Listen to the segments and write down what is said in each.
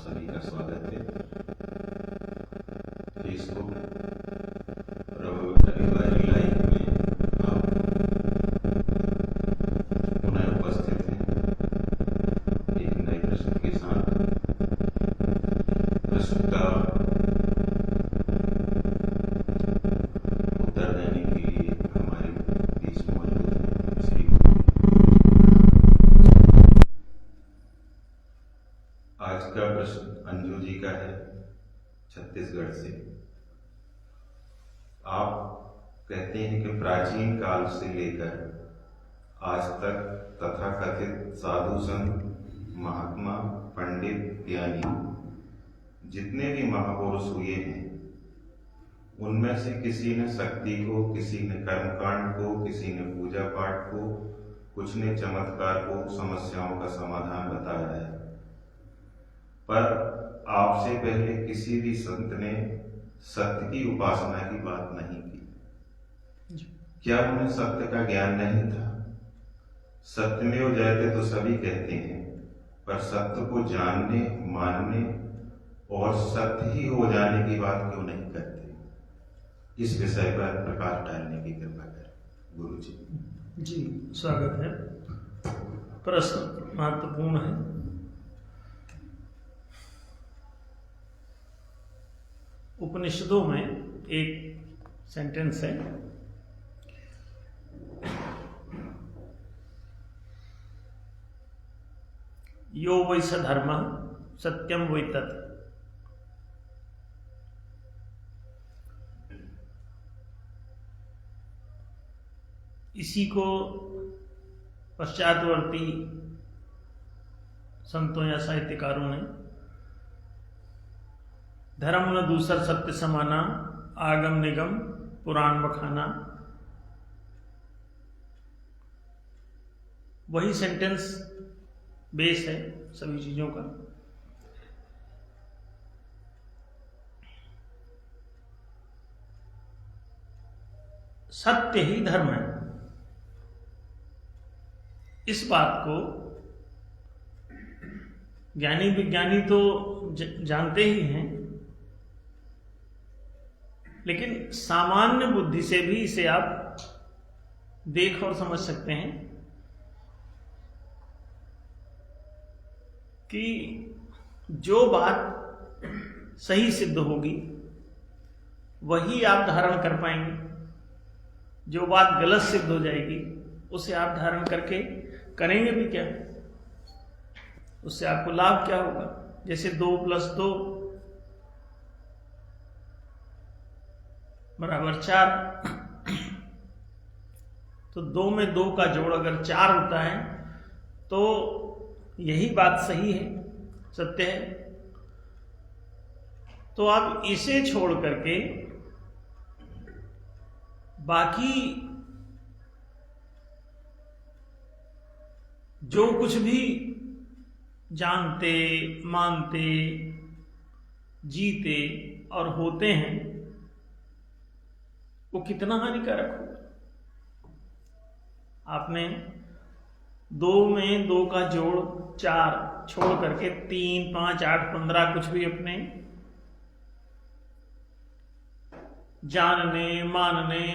सभी का स्वागत है। फेसबुक रविवारी लाइव में आप पुनः उपस्थित हैं एक नए प्रश्न के साथ। प्रश्न का उत्तर देने के लिए हमारे बीच मौजूद हैं श्री आज का प्रश्न अंजू जी का है, छत्तीसगढ़ से। आप कहते हैं कि प्राचीन काल से लेकर आज तक तथाकथित साधु संत महात्मा पंडित ज्ञानी जितने भी महापुरुष हुए हैं, उनमें से किसी ने शक्ति को, किसी ने कर्मकांड को, किसी ने पूजा पाठ को, कुछ ने चमत्कार को, समस्याओं का समाधान बताया है। पर आपसे पहले किसी भी संत ने सत्य की उपासना की बात नहीं की। क्या उन्हें सत्य का ज्ञान नहीं था? सत्यमेव जयते तो सभी कहते हैं, पर सत्य को जानने, मानने और सत्य ही हो जाने की बात क्यों नहीं करते? इस विषय पर प्रकाश डालने की कृपा करें गुरु जी। जी, स्वागत है। प्रश्न महत्वपूर्ण है। उपनिषदों में एक सेंटेंस है, यो वै स धर्मः सत्यम वै तत्। इसी को पश्चातवर्ती संतों या साहित्यकारों ने धर्म न दूसर सत्य समाना, आगम निगम पुराण बखाना। वही सेंटेंस बेस है सभी चीजों का। सत्य ही धर्म है, इस बात को ज्ञानी विज्ञानी तो जानते ही हैं, लेकिन सामान्य बुद्धि से भी इसे आप देख और समझ सकते हैं कि जो बात सही सिद्ध होगी वही आप धारण कर पाएंगे। जो बात गलत सिद्ध हो जाएगी उसे आप धारण करके करेंगे भी क्या? उससे आपको लाभ क्या होगा? जैसे 2 + 2 = 4, तो 2 में 2 का जोड़ अगर 4 होता है तो यही बात सही है, सत्य है। तो आप इसे छोड़ करके बाकी जो कुछ भी जानते, मानते, जीते और होते हैं वो कितना हानिकारक होगा। आपने 2 में 2 का जोड़ 4 छोड़ करके 3, 5, 8, 15 कुछ भी अपने जानने, मानने,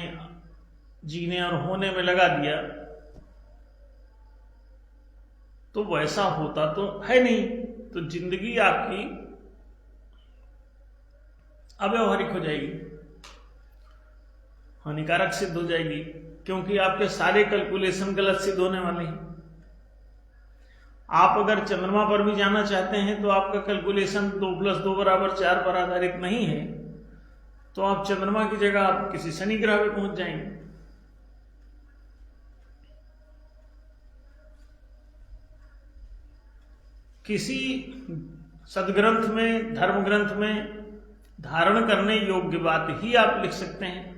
जीने और होने में लगा दिया, तो वैसा होता तो है नहीं। तो जिंदगी आपकी अव्यवहारिक हो जाएगी, हानिकारक सिद्ध हो जाएगी, क्योंकि आपके सारे कैलकुलेशन गलत सिद्ध होने वाले हैं। आप अगर चंद्रमा पर भी जाना चाहते हैं तो आपका कैलकुलेशन 2 + 2 = 4 पर आधारित नहीं है, तो आप चंद्रमा की जगह आप किसी शनि ग्रह पे पहुंच जाएंगे। किसी सदग्रंथ में, धर्म ग्रंथ में धारण करने योग्य बात ही आप लिख सकते हैं।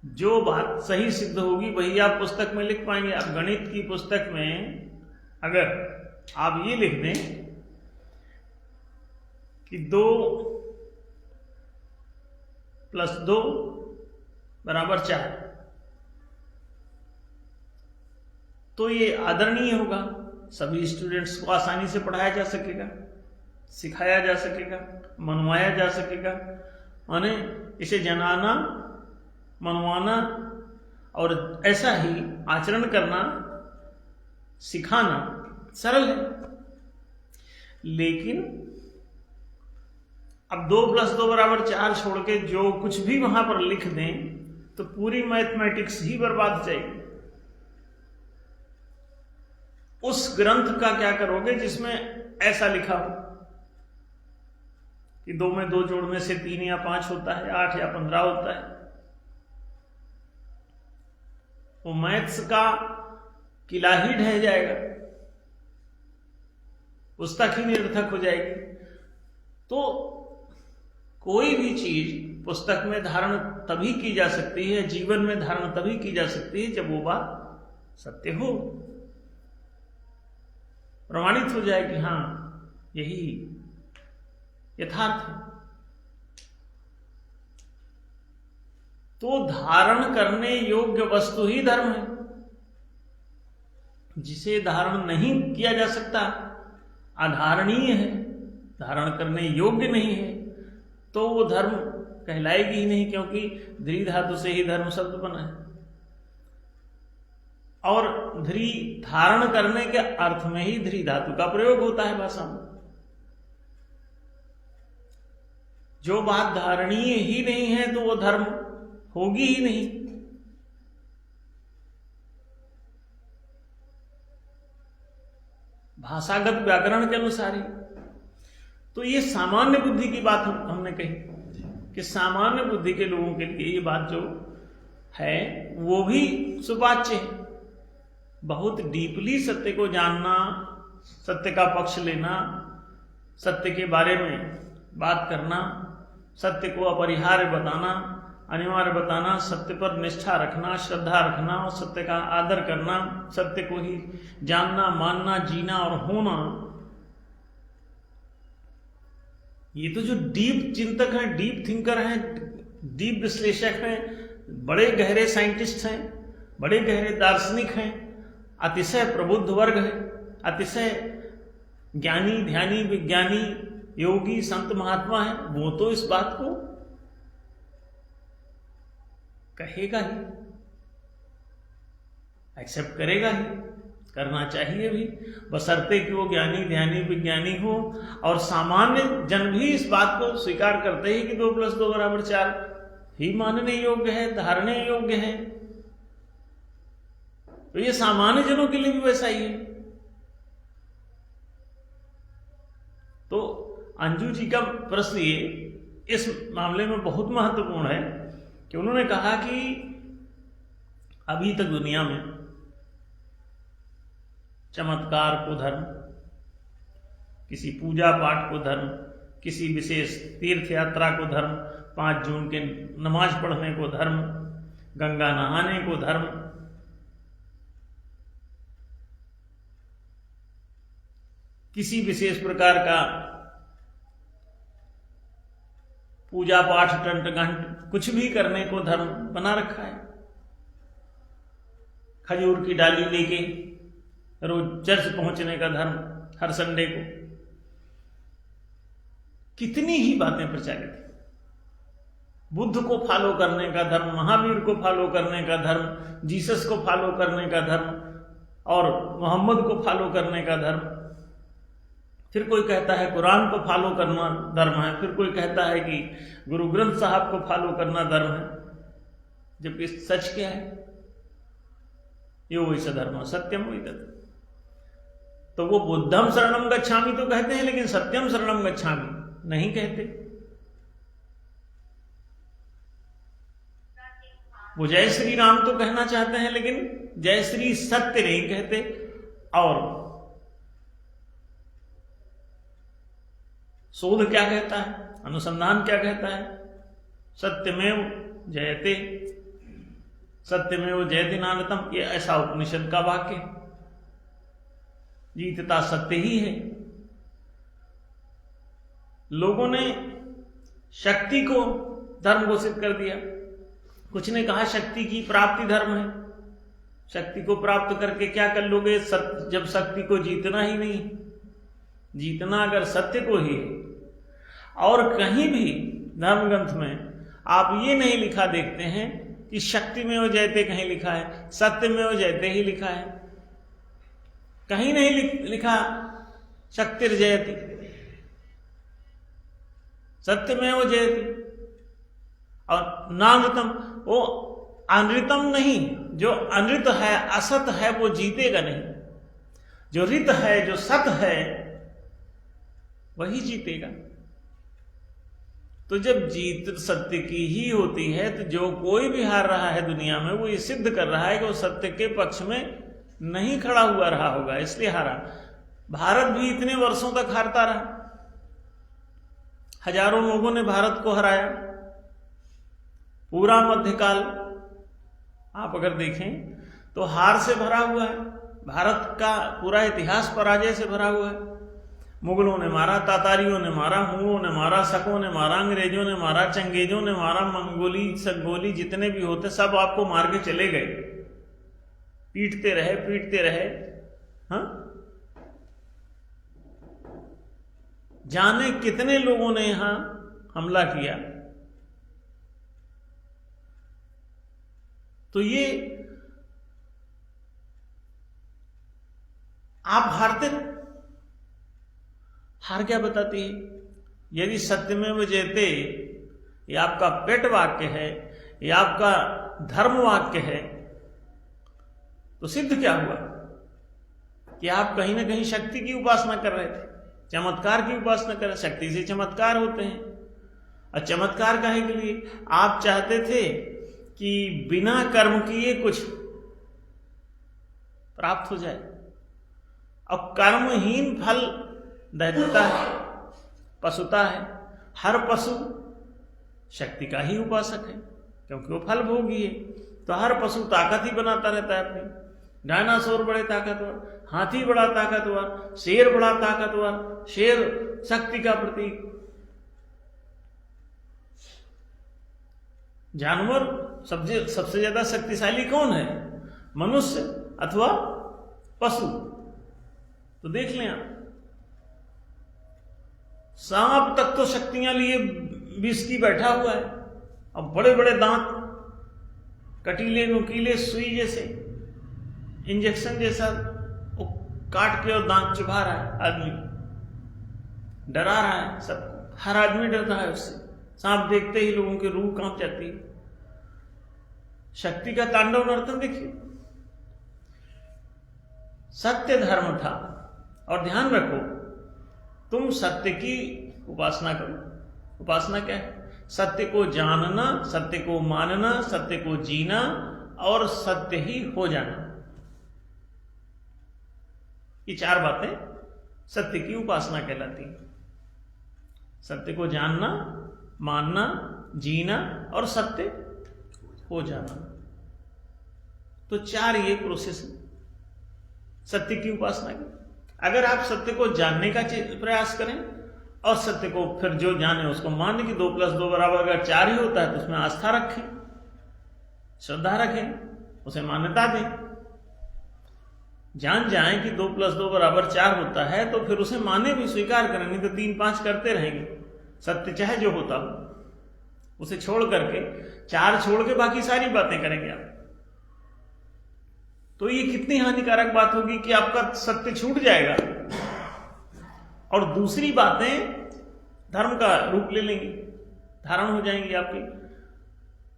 जो बात सही सिद्ध होगी वही आप पुस्तक में लिख पाएंगे। आप गणित की पुस्तक में अगर आप ये लिख दें कि 2 + 2 = 4, तो ये आदरणीय होगा, सभी स्टूडेंट्स को आसानी से पढ़ाया जा सकेगा, सिखाया जा सकेगा, मनवाया जा सकेगा। माने इसे जनाना, मनवाना और ऐसा ही आचरण करना, सिखाना सरल है। लेकिन अब 2+2=4 छोड़ के जो कुछ भी वहां पर लिख दें तो पूरी मैथमेटिक्स ही बर्बाद हो जाएगी। उस ग्रंथ का क्या करोगे जिसमें ऐसा लिखा हो कि 2 में 2 जोड़ने से 3 या 5 होता है, 8 या 15 होता है। वो मैथ्स का किला ही ढह जाएगा, पुस्तक ही निरर्थक हो जाएगी। तो कोई भी चीज पुस्तक में धारण तभी की जा सकती है, जीवन में धारण तभी की जा सकती है जब वो बात सत्य हो, प्रमाणित हो जाए कि हाँ यही यथार्थ है। तो धारण करने योग्य वस्तु ही धर्म है। जिसे धारण नहीं किया जा सकता, अधारणीय है, धारण करने योग्य नहीं है, तो वो धर्म कहलाएगी ही नहीं, क्योंकि ध्री धातु से ही धर्म शब्द बना है। और ध्री धारण करने के अर्थ में ही ध्री धातु का प्रयोग होता है भाषा में। जो बात धारणीय ही नहीं है तो वो धर्म होगी ही नहीं। भाषागत व्याकरण के अनुसार ही। तो ये सामान्य बुद्धि की बात हमने कही कि सामान्य बुद्धि के लोगों के लिए ये बात जो है वो भी सुवाच्य है। बहुत डीपली सत्य को जानना, सत्य का पक्ष लेना, सत्य के बारे में बात करना, सत्य को अपरिहार्य बताना, अनिवार्य बताना, सत्य पर निष्ठा रखना, श्रद्धा रखना और सत्य का आदर करना, सत्य को ही जानना, मानना, जीना और होना, ये तो जो डीप चिंतक हैं, डीप थिंकर हैं, डीप विश्लेषक हैं, बड़े गहरे साइंटिस्ट हैं, बड़े गहरे दार्शनिक हैं, अतिशय प्रबुद्ध वर्ग है, अतिशय ज्ञानी, ध्यानी, विज्ञानी, योगी, संत, महात्मा है, वो तो इस बात को कहेगा ही, एक्सेप्ट करेगा ही, करना चाहिए भी, बशर्ते कि वो ज्ञानी, ध्यानी, विज्ञानी हो। और सामान्य जन भी इस बात को स्वीकार करते हैं कि 2+2=4 ही मानने योग्य है, धारणे योग्य है। तो ये सामान्य जनों के लिए भी वैसा ही है। तो अंजू जी का प्रश्न ये इस मामले में बहुत महत्वपूर्ण है कि उन्होंने कहा कि अभी तक दुनिया में चमत्कार को धर्म, किसी पूजा पाठ को धर्म, किसी विशेष तीर्थ यात्रा को धर्म, 5 जून के नमाज पढ़ने को धर्म, गंगा नहाने को धर्म, किसी विशेष प्रकार का पूजा पाठ, टंट घंट कुछ भी करने को धर्म बना रखा है। खजूर की डाली लेके रोज चर्च पहुंचने का धर्म, हर संडे को, कितनी ही बातें प्रचलित है। बुद्ध को फॉलो करने का धर्म, महावीर को फॉलो करने का धर्म, जीसस को फॉलो करने का धर्म और मोहम्मद को फॉलो करने का धर्म। फिर कोई कहता है कुरान को फॉलो करना धर्म है, फिर कोई कहता है कि गुरु ग्रंथ साहब को फॉलो करना धर्म है, जबकि सच क्या है? यो वैसा धर्म सत्यम वही तत्। तो वो बुद्धम शरणम गच्छामि तो कहते हैं, लेकिन सत्यम शरणम गच्छामि नहीं कहते। वो जय श्री राम तो कहना चाहते हैं, लेकिन जय श्री सत्य नहीं कहते। और शोध क्या कहता है, अनुसंधान क्या कहता है? सत्यमेव जयते, सत्यमेव जयते नानतम, ये ऐसा उपनिषद का वाक्य। जीतता सत्य ही है। लोगों ने शक्ति को धर्म घोषित कर दिया। कुछ ने कहा शक्ति की प्राप्ति धर्म है, शक्ति को प्राप्त करके क्या कर लोगे? जब शक्ति को जीतना ही नहीं, जीतना अगर सत्य को ही है। और कहीं भी धर्म ग्रंथ में आप ये नहीं लिखा देखते हैं कि शक्ति में वो जयते कहीं लिखा है, सत्य में वो जयते ही लिखा है, कहीं नहीं लिखा शक्तिर्जयति, सत्य में वो जयति। और नानृतम, वो अनृतम नहीं, जो अनृत है असत है वो जीतेगा नहीं, जो ऋत है जो सत है वही जीतेगा। तो जब जीत सत्य की ही होती है तो जो कोई भी हार रहा है दुनिया में वो ये सिद्ध कर रहा है कि वो सत्य के पक्ष में नहीं खड़ा हुआ रहा होगा, इसलिए हारा। भारत भी इतने वर्षों तक हारता रहा, हजारों लोगों ने भारत को हराया। पूरा मध्यकाल आप अगर देखें तो हार से भरा हुआ है, भारत का पूरा इतिहास पराजय से भरा हुआ है। मुगलों ने मारा, तातारियों ने मारा, हुओं ने मारा, शकों ने मारा, अंग्रेजों ने मारा, चंगेजों ने मारा, मंगोली संगोली जितने भी होते सब आपको मार के चले गए, पीटते रहे पीटते रहे। हाँ, जाने कितने लोगों ने यहां हमला किया। तो ये आप हारते, हार क्या बताती है? यदि सत्य में वो जयते ये आपका पेट वाक्य है, ये आपका धर्म वाक्य है, तो सिद्ध क्या हुआ कि आप कहीं ना कहीं शक्ति की उपासना कर रहे थे, चमत्कार की उपासना कर रहे। शक्ति से चमत्कार होते हैं, और चमत्कार काहे के लिए? आप चाहते थे कि बिना कर्म किए कुछ प्राप्त हो जाए। अब कर्महीन फल दैत्यता है, पशुता है। हर पशु शक्ति का ही उपासक है क्योंकि वो फल भोगी है। तो हर पशु ताकत ही बनाता रहता है अपनी। डायनासोर बड़े ताकतवर, हाथी बड़ा ताकतवर, शेर बड़ा ताकतवर, शेर शक्ति का प्रतीक। जानवर सबसे ज्यादा शक्तिशाली कौन है? मनुष्य अथवा पशु? तो देख लें आप, सांप तक तो शक्तियां लिए विष की बैठा हुआ है, अब बड़े बड़े दांत, कटीले नुकीले सुई जैसे, इंजेक्शन जैसा, वो काट के और दांत चुभा रहा है आदमी, डरा रहा है सबको। हर आदमी डरता है उससे। सांप देखते ही लोगों की रूह कांप जाती है। शक्ति का तांडव नर्तन देखिए। सत्य धर्म था, और ध्यान रखो तुम सत्य की उपासना करो। उपासना क्या है? सत्य को जानना, सत्य को मानना, सत्य को जीना और सत्य ही हो जाना। ये चार बातें सत्य की उपासना कहलाती हैं। सत्य को जानना, मानना, जीना और सत्य हो जाना। तो चार ये प्रोसेस है सत्य की उपासना की। अगर आप सत्य को जानने का प्रयास करें और सत्य को फिर जो जाने उसको मानने की 2 + 2 = अगर 4 ही होता है तो उसमें आस्था रखें, श्रद्धा रखें, उसे मान्यता दें। जान जाएं कि 2 + 2 = 4 होता है तो फिर उसे माने भी, स्वीकार करें, नहीं तो 3-5 करते रहेंगे। सत्य चाहे जो होता हो उसे छोड़ करके 4 छोड़ के बाकी सारी बातें करेंगे आप। तो ये कितनी हानिकारक बात होगी कि आपका सत्य छूट जाएगा और दूसरी बातें धर्म का रूप ले लेंगी, धारण हो जाएंगी आपके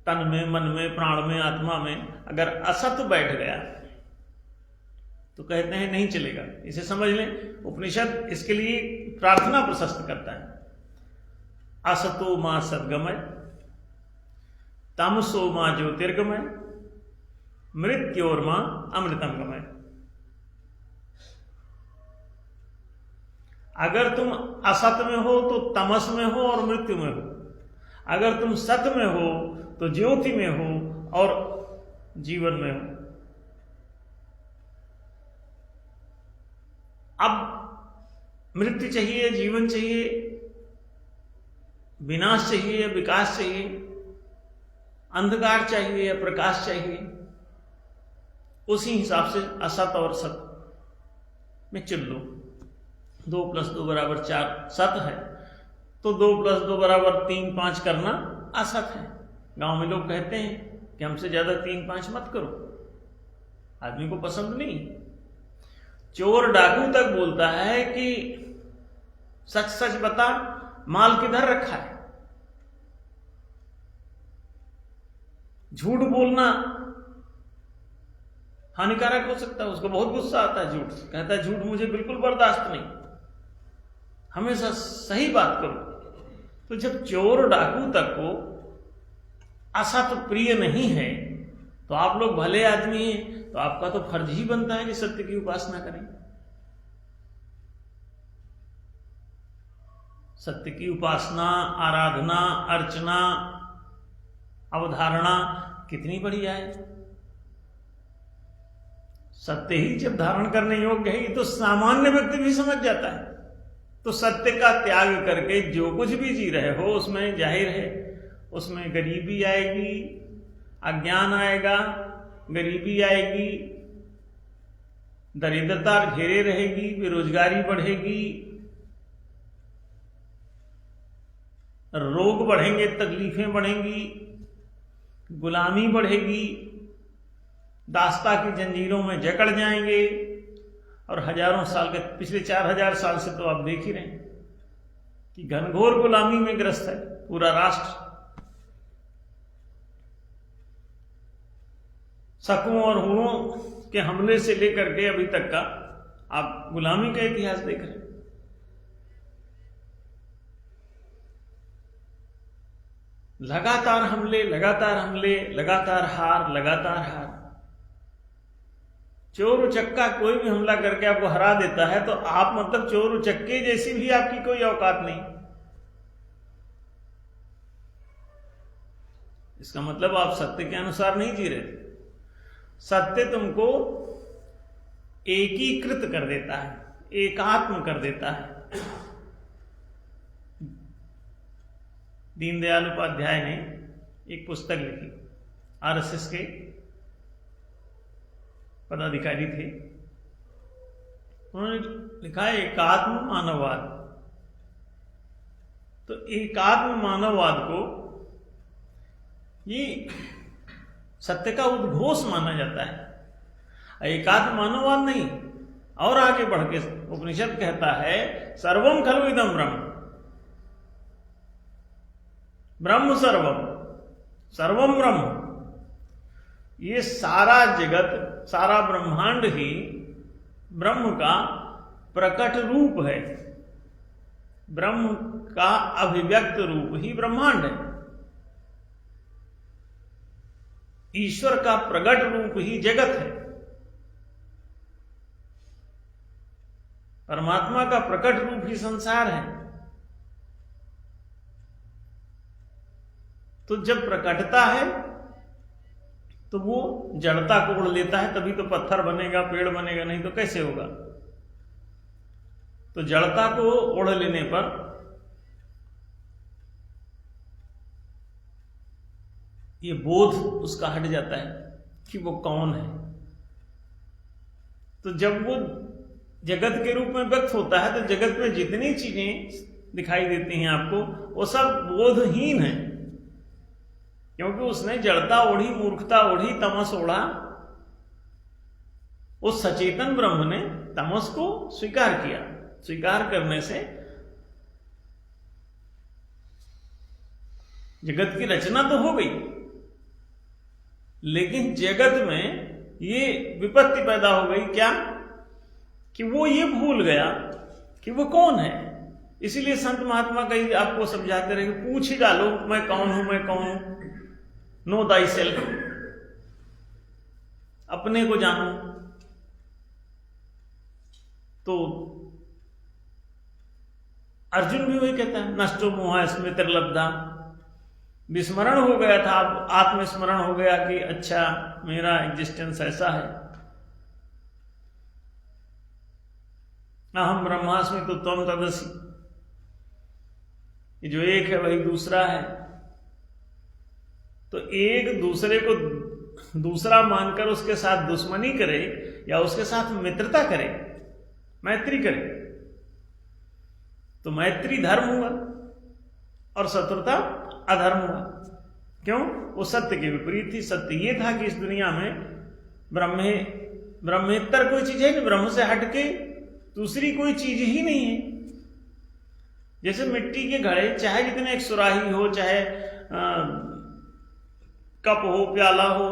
तन में, मन में, प्राण में, आत्मा में। अगर असत बैठ गया तो कहते हैं नहीं चलेगा। इसे समझ लें, उपनिषद इसके लिए प्रार्थना प्रशस्त करता है। असतो मां सद्गमय, तमसो मां ज्योतिर्गमय, मृत्योर्मा अमृतम गमय। अगर तुम असत में हो तो तमस में हो और मृत्यु में हो, अगर तुम सत में हो तो ज्योति में हो और जीवन में हो। अब मृत्यु चाहिए, जीवन चाहिए, विनाश चाहिए या विकास चाहिए, अंधकार चाहिए या प्रकाश चाहिए, उसी हिसाब से असत और सत में चुन लो। 2 + 2 = 4 सत है, तो 2 + 2 = 3 5 करना असत है। गांव में लोग कहते हैं कि हमसे ज्यादा 3 5 मत करो, आदमी को पसंद नहीं। चोर डाकू तक बोलता है कि सच सच बता, माल किधर रखा है। झूठ बोलना हानिकारक हो सकता है, उसको बहुत गुस्सा आता है झूठ से, कहता है झूठ मुझे बिल्कुल बर्दाश्त नहीं, हमेशा सही बात करो। तो जब चोर डाकू तक को असत प्रिय नहीं है, तो आप लोग भले आदमी हैं, तो आपका तो फर्ज ही बनता है कि सत्य की उपासना करें। सत्य की उपासना, आराधना, अर्चना, अवधारणा कितनी बढ़िया है। सत्य ही जब धारण करने योग्य है, ये तो सामान्य व्यक्ति भी समझ जाता है। तो सत्य का त्याग करके जो कुछ भी जी रहे हो, उसमें जाहिर है उसमें गरीबी आएगी, अज्ञान आएगा, गरीबी आएगी, दरिद्रता घेरे रहेगी, बेरोजगारी बढ़ेगी, रोग बढ़ेंगे, तकलीफें बढ़ेंगी, गुलामी बढ़ेगी, दास्ता की जंजीरों में जकड़ जाएंगे। और हजारों साल के, पिछले 4000 साल से तो आप देख ही रहे हैं कि घनघोर गुलामी में ग्रस्त है पूरा राष्ट्र। शकों और हुओं के हमले से लेकर के अभी तक का आप गुलामी का इतिहास देख रहे हैं। लगातार हमले, लगातार हमले, लगातार हार, लगातार हार। चोर उचक्का कोई भी हमला करके आपको हरा देता है, तो आप मतलब चोर उचक्के जैसी भी आपकी कोई औकात नहीं। इसका मतलब आप सत्य के अनुसार नहीं जी रहे। सत्य तुमको एकीकृत कर देता है, एकात्म कर देता है। दीनदयाल उपाध्याय ने एक पुस्तक लिखी, आरएसएस के पदाधिकारी थे, उन्होंने लिखा है एकात्म मानववाद। तो एकात्म मानववाद को ये सत्य का उद्घोष माना जाता है। एकात्म मानववाद नहीं, और आगे बढ़ के उपनिषद कहता है सर्वम खलु इदं ब्रह्म, ब्रह्म सर्वम, सर्वम ब्रह्म। ये सारा जगत, सारा ब्रह्मांड ही ब्रह्म का प्रकट रूप है, ब्रह्म का अभिव्यक्त रूप ही ब्रह्मांड है, ईश्वर का प्रकट रूप ही जगत है, परमात्मा का प्रकट रूप ही संसार है। तो जब प्रकटता है तो वो जड़ता को ओढ़ लेता है, तभी तो पत्थर बनेगा, पेड़ बनेगा, नहीं तो कैसे होगा। तो जड़ता को ओढ़ लेने पर ये बोध उसका हट जाता है कि वो कौन है। तो जब वो जगत के रूप में व्यक्त होता है, तो जगत में जितनी चीजें दिखाई देती हैं आपको, वो सब बोधहीन है, क्योंकि उसने जड़ता ओढ़ी, मूर्खता ओढ़ी, तमस ओढ़ा। उस सचेतन ब्रह्म ने तमस को स्वीकार किया। स्वीकार करने से जगत की रचना तो हो गई, लेकिन जगत में ये विपत्ति पैदा हो गई क्या, कि वो ये भूल गया कि वो कौन है। इसीलिए संत महात्मा कहीं आपको समझाते रहे, पूछ ही डालो मैं कौन हूं, मैं कौन हूं। नो दाई सेल्फ, अपने को जानो। तो अर्जुन भी वही कहता है, नष्टो मोह स्मृतिर्लब्धा। विस्मरण हो गया था, अब आत्मस्मरण हो गया कि अच्छा मेरा एग्जिस्टेंस ऐसा है। अहम ब्रह्मास्मि तो त्वम तदसि, ये जो एक है वही दूसरा है। तो एक दूसरे को दूसरा मानकर उसके साथ दुश्मनी करे या उसके साथ मित्रता करे, मैत्री करे, तो मैत्री धर्म हुआ और शत्रुता अधर्म हुआ। क्यों? वो सत्य के विपरीत थी। सत्य ये था कि इस दुनिया में ब्रह्मेतर कोई चीज है नहीं, ब्रह्म से हटके दूसरी कोई चीज ही नहीं है। जैसे मिट्टी के घड़े, चाहे जितने एक सुराही हो, चाहे कप हो, प्याला हो,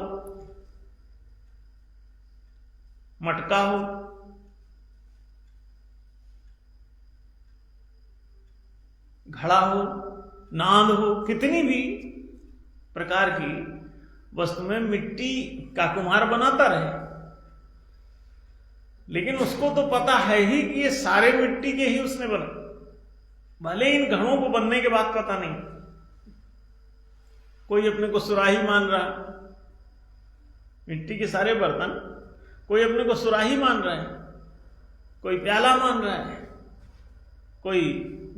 मटका हो, घड़ा हो, नांद हो, कितनी भी प्रकार की वस्तु में मिट्टी का कुम्हार बनाता रहे, लेकिन उसको तो पता है ही कि ये सारे मिट्टी के ही उसने बना, भले इन घड़ों को बनने के बाद पता नहीं। कोई अपने को सुराही मान रहा, मिट्टी के सारे बर्तन, कोई अपने को सुराही मान रहा है, कोई प्याला मान रहा है, कोई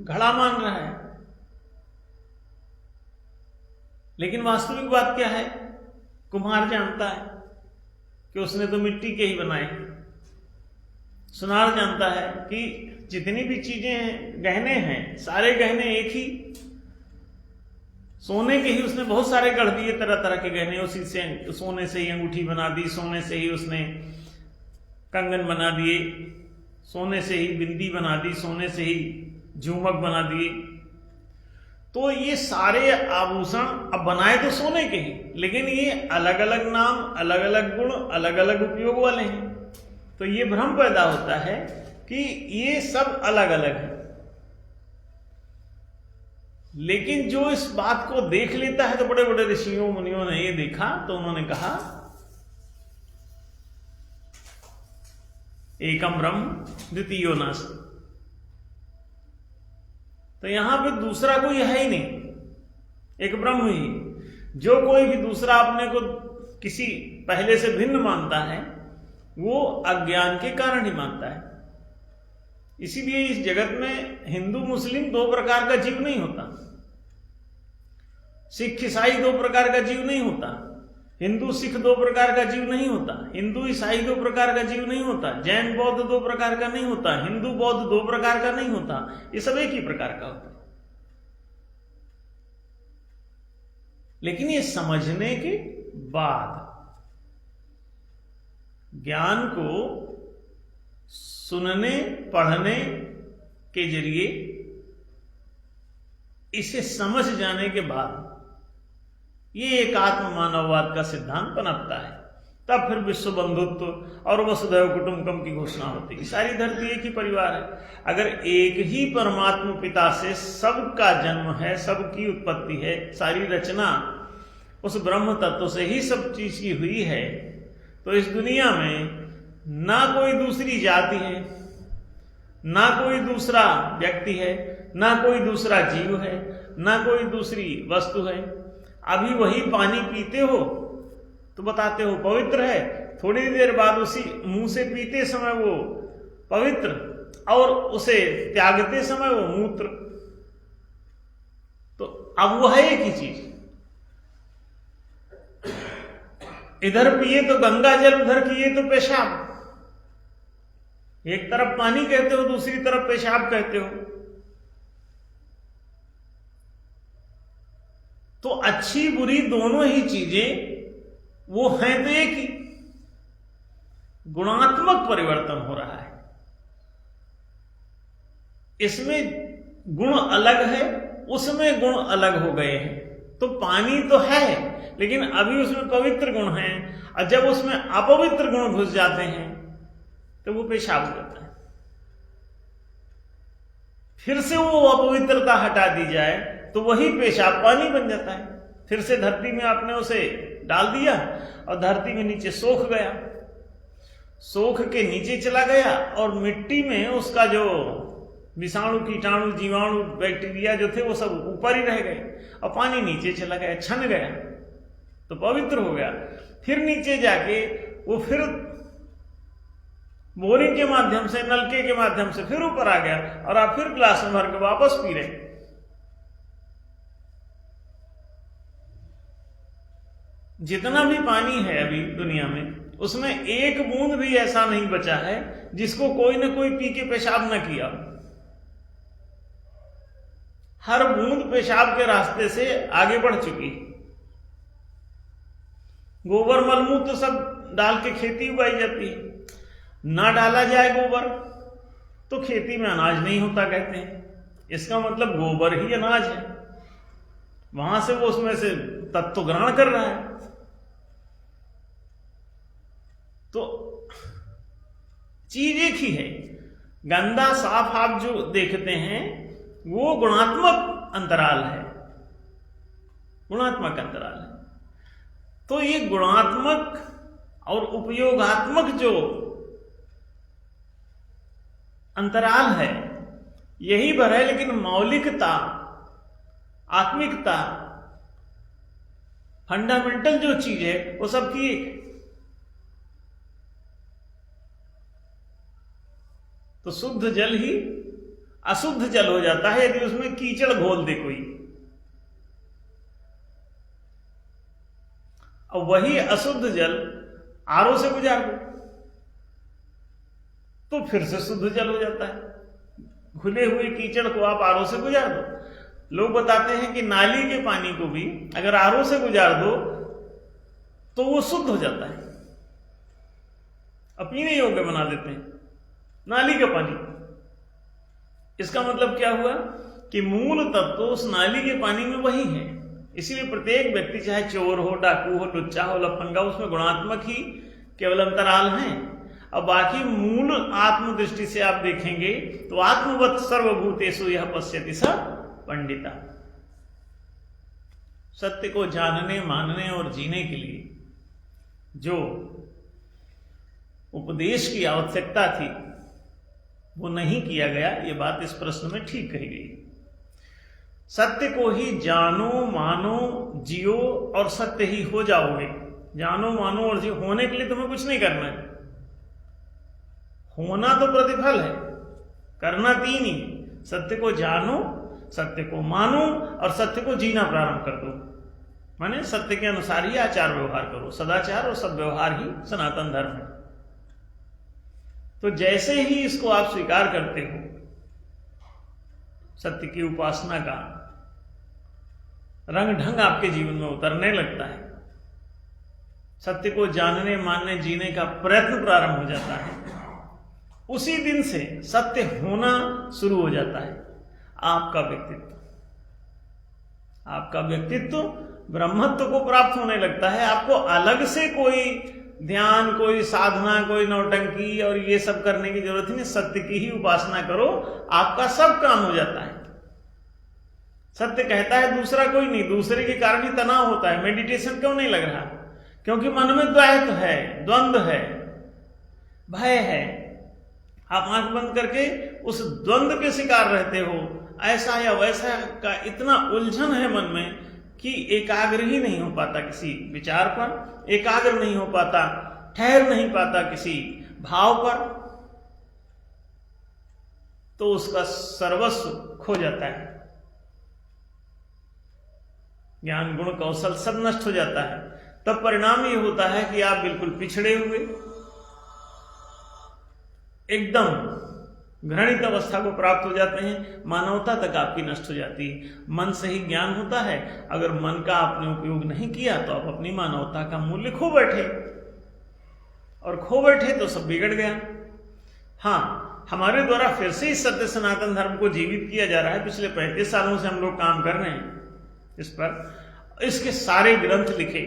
घड़ा मान रहा है, लेकिन वास्तविक बात क्या है? कुम्हार जानता है कि उसने तो मिट्टी के ही बनाए। सुनार जानता है कि जितनी भी चीजें हैं, गहने हैं, सारे गहने एक ही सोने के ही उसने बहुत सारे गढ़ दिए, तरह तरह के गहने। उसी से सोने से ही अंगूठी बना दी, सोने से ही उसने कंगन बना दिए, सोने से ही बिंदी बना दी, सोने से ही झुमक बना दिए। तो ये सारे आभूषण अब बनाए तो सोने के ही, लेकिन ये अलग अलग नाम, अलग अलग गुण, अलग अलग उपयोग वाले हैं। तो ये भ्रम पैदा होता है कि ये सब अलग अलग है। लेकिन जो इस बात को देख लेता है, तो बड़े बड़े ऋषियों मुनियों ने ये देखा, तो उन्होंने कहा एकम ब्रह्म द्वितीयो नास्ति। तो यहां पे दूसरा कोई है ही नहीं, एक ब्रह्म ही। जो कोई भी दूसरा अपने को किसी पहले से भिन्न मानता है, वो अज्ञान के कारण ही मानता है। इसीलिए इस जगत में हिंदू मुस्लिम दो प्रकार का जीव नहीं होता, सिख ईसाई दो प्रकार का जीव नहीं होता, हिंदू सिख दो प्रकार का जीव नहीं होता, हिंदू ईसाई दो प्रकार का जीव नहीं होता, जैन बौद्ध दो प्रकार का नहीं होता, हिंदू बौद्ध दो प्रकार का नहीं होता। ये सब एक ही प्रकार का होता है। लेकिन ये समझने के बाद, ज्ञान को सुनने पढ़ने के जरिए, इसे समझ जाने के बाद ये एकात्म मानववाद का सिद्धांत पनपता है। तब फिर विश्व बंधुत्व और वसुधैव कुटुंबकम की घोषणा होती है। सारी धरती एक ही परिवार है। अगर एक ही परमात्मा पिता से सबका जन्म है, सबकी उत्पत्ति है, सारी रचना उस ब्रह्म तत्व से ही सब चीज की हुई है, तो इस दुनिया में ना कोई दूसरी जाति है, ना कोई दूसरा व्यक्ति है, ना कोई दूसरा जीव है, ना कोई दूसरी वस्तु है। अभी वही पानी पीते हो तो बताते हो पवित्र है, थोड़ी देर बाद उसी मुंह से पीते समय वो पवित्र, और उसे त्यागते समय वो मूत्र। तो अब वो है एक ही चीज। इधर पिए तो गंगा जल, उधर किए तो पेशाब। एक तरफ पानी कहते हो, दूसरी तरफ पेशाब कहते हो। तो अच्छी बुरी दोनों ही चीजें वो हैं तो एक ही। गुणात्मक परिवर्तन हो रहा है, इसमें गुण अलग है, उसमें गुण अलग हो गए हैं। तो पानी तो है, लेकिन अभी उसमें पवित्र गुण हैं, और जब उसमें अपवित्र गुण घुस जाते हैं तो वो पेशाब हो जाता है। फिर से वो अपवित्रता हटा दी जाए तो वही पेशाब पानी बन जाता है। फिर से धरती में आपने उसे डाल दिया और धरती में नीचे सोख गया, सोख के नीचे चला गया, और मिट्टी में उसका जो विषाणु, कीटाणु, जीवाणु, बैक्टीरिया जो थे वो सब ऊपर ही रह गए, और पानी नीचे चला गया, छन गया, तो पवित्र हो गया। फिर नीचे जाके वो फिर बोरिंग के माध्यम से, नलके के माध्यम से फिर ऊपर आ गया, और आप फिर गिलास में भर के वापस पी रहे। जितना भी पानी है अभी दुनिया में, उसमें एक बूंद भी ऐसा नहीं बचा है जिसको कोई ना कोई पी के पेशाब ना किया। हर बूंद पेशाब के रास्ते से आगे बढ़ चुकी। गोबर मलमूत्र तो सब डाल के खेती उगाई जाती है। ना डाला जाए गोबर तो खेती में अनाज नहीं होता कहते हैं। इसका मतलब गोबर ही अनाज है, वहां से वो उसमें से तत्व ग्रहण कर रहा है। तो चीज एक ही है। गंदा साफ आप जो देखते हैं वो गुणात्मक अंतराल है, गुणात्मक अंतराल है। तो ये गुणात्मक और उपयोगात्मक जो अंतराल है यही भर है, लेकिन मौलिकता, आत्मिकता, फंडामेंटल जो चीज है वो सबकी एक है। तो शुद्ध जल ही अशुद्ध जल हो जाता है यदि उसमें कीचड़ घोल दे कोई, और वही अशुद्ध जल आरओ से गुजार दो तो फिर से शुद्ध जल हो जाता है। घुले हुए कीचड़ को आप आरओ से गुजार दो। लोग बताते हैं कि नाली के पानी को भी अगर आरओ से गुजार दो तो वो शुद्ध हो जाता है, अब पीने योग्य बना देते हैं नाली का पानी। इसका मतलब क्या हुआ कि मूल तत्व तो उस नाली के पानी में वही है। इसीलिए प्रत्येक व्यक्ति, चाहे चोर हो, डाकू हो, लुच्चा हो, लफंगा, उसमें गुणात्मक ही केवल अंतराल हैं। अब बाकी मूल आत्म दृष्टि से आप देखेंगे तो आत्मवत् सर्वभूतेषु यह पश्यति स पंडिता। सत्य को जानने, मानने और जीने के लिए जो उपदेश की आवश्यकता थी वो नहीं किया गया, ये बात इस प्रश्न में ठीक कही गई। सत्य को ही जानो, मानो, जियो और सत्य ही हो जाओगे। जानो, मानो और जियो, होने के लिए तुम्हें कुछ नहीं करना है। होना तो प्रतिफल है, करना तीन ही, सत्य को जानो, सत्य को मानो और सत्य को जीना प्रारंभ कर दो। माने सत्य के अनुसार ही आचार व्यवहार करो। सदाचार और सद्व्यवहार ही सनातन धर्म है। तो जैसे ही इसको आप स्वीकार करते हो, सत्य की उपासना का रंग ढंग आपके जीवन में उतरने लगता है। सत्य को जानने, मानने, जीने का प्रयत्न प्रारंभ हो जाता है। उसी दिन से सत्य होना शुरू हो जाता है। आपका व्यक्तित्व ब्रह्मत्व को प्राप्त होने लगता है। आपको अलग से कोई ध्यान, कोई साधना, कोई नौटंकी और ये सब करने की जरूरत ही नहीं। सत्य की ही उपासना करो, आपका सब काम हो जाता है। सत्य कहता है दूसरा कोई नहीं, दूसरे के कारण ही तनाव होता है। मेडिटेशन क्यों नहीं लग रहा? क्योंकि मन में द्वैत है, द्वंद्व है, भय है। आप आंख बंद करके उस द्वंद्व के शिकार रहते हो। ऐसा या वैसा का इतना उलझन है मन में कि एकाग्र ही नहीं हो पाता किसी विचार पर, एकाग्र नहीं हो पाता, ठहर नहीं पाता किसी भाव पर, तो उसका सर्वस्व खो जाता है। ज्ञान, गुण, कौशल सब नष्ट हो जाता है। तब परिणाम ये होता है कि आप बिल्कुल पिछड़े हुए, एकदम घृणित अवस्था को प्राप्त हो जाते हैं। मानवता तक आपकी नष्ट हो जाती है। मन से ही ज्ञान होता है। अगर मन का आपने उपयोग नहीं किया तो आप अपनी मानवता का मूल्य खो बैठे, और खो बैठे तो सब बिगड़ गया। हाँ, हमारे द्वारा फिर से इस सत्य सनातन धर्म को जीवित किया जा रहा है। पिछले 35 सालों से हम लोग काम कर रहे हैं इस पर। इसके सारे ग्रंथ लिखे,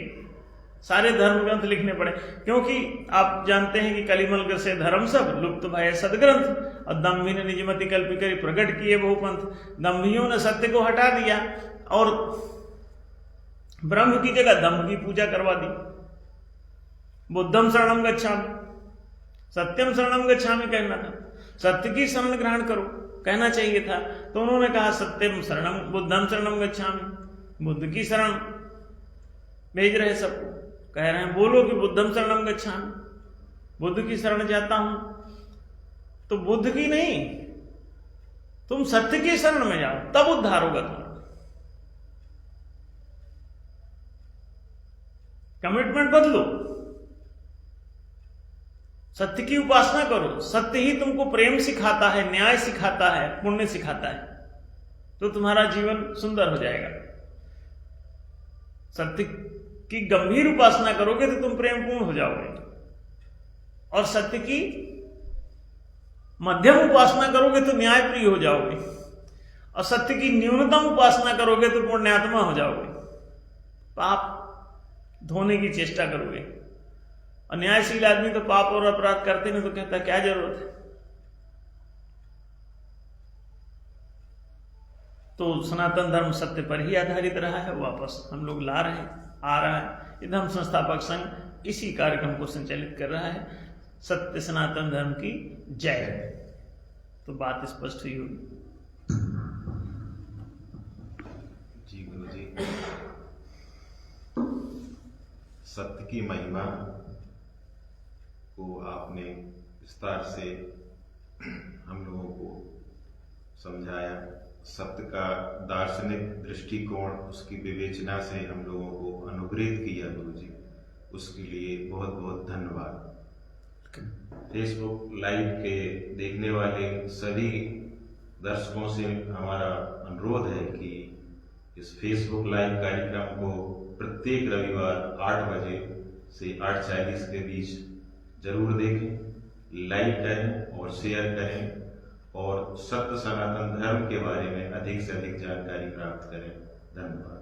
सारे धर्म ग्रंथ लिखने पड़े, क्योंकि आप जानते हैं कि कलिमल से धर्म सब लुप्त भय सदग्रंथ। और दम्भी ने निजमति कल्पी करी प्रकट किए बहुपंथ। दम्भियों ने सत्य को हटा दिया और ब्रह्म की जगह दम्भ की पूजा करवा दी। बुद्धम शरणम गच्छामि, सत्यम शरणम गच्छामि कहना था, सत्य की शरण ग्रहण करो कहना चाहिए था। तो उन्होंने कहा सत्यम शरणम, बुद्धम शरणम गच्छामि, बुद्ध की शरण भेज रहे सबको, कह रहे हैं बोलो कि बुद्धम शरणम गच्छामि, बुद्ध की शरण जाता हूं। तो बुद्ध की नहीं, तुम सत्य की शरण में जाओ, तब उद्धार होगा तुम्हारा। कमिटमेंट बदलो, सत्य की उपासना करो। सत्य ही तुमको प्रेम सिखाता है, न्याय सिखाता है, पुण्य सिखाता है, तो तुम्हारा जीवन सुंदर हो जाएगा। सत्य की गंभीर उपासना करोगे तो तुम प्रेमपूर्ण हो जाओगे, और सत्य की मध्यम उपासना करोगे तो न्यायप्रिय हो जाओगे, और सत्य की न्यूनतम उपासना करोगे तो पुण्यात्मा हो जाओगे, पाप धोने की चेष्टा करोगे। और न्यायशील आदमी तो पाप और अपराध करते नहीं, तो कहता क्या जरूरत है। तो सनातन धर्म सत्य पर ही आधारित रहा है, वापस हम लोग ला रहे हैं, आ रहा है। ये धर्म संस्थापक संघ इसी कार्यक्रम को संचालित कर रहा है। सत्य सनातन धर्म की जय। तो बात स्पष्ट हुई होगी। जी गुरु जी, सत्य की महिमा को आपने विस्तार से हम लोगों को समझाया। सत्य का दार्शनिक दृष्टिकोण, उसकी विवेचना से हम लोगों को अनुग्रहित किया गुरु जी, उसके लिए बहुत बहुत धन्यवाद। फेसबुक लाइव के देखने वाले सभी दर्शकों से हमारा अनुरोध है कि इस फेसबुक लाइव कार्यक्रम को प्रत्येक रविवार 8 बजे से 8:40 के बीच जरूर देखें, लाइक करें और शेयर करें, और सत्य सनातन धर्म के बारे में अधिक से अधिक जानकारी प्राप्त करें। धन्यवाद।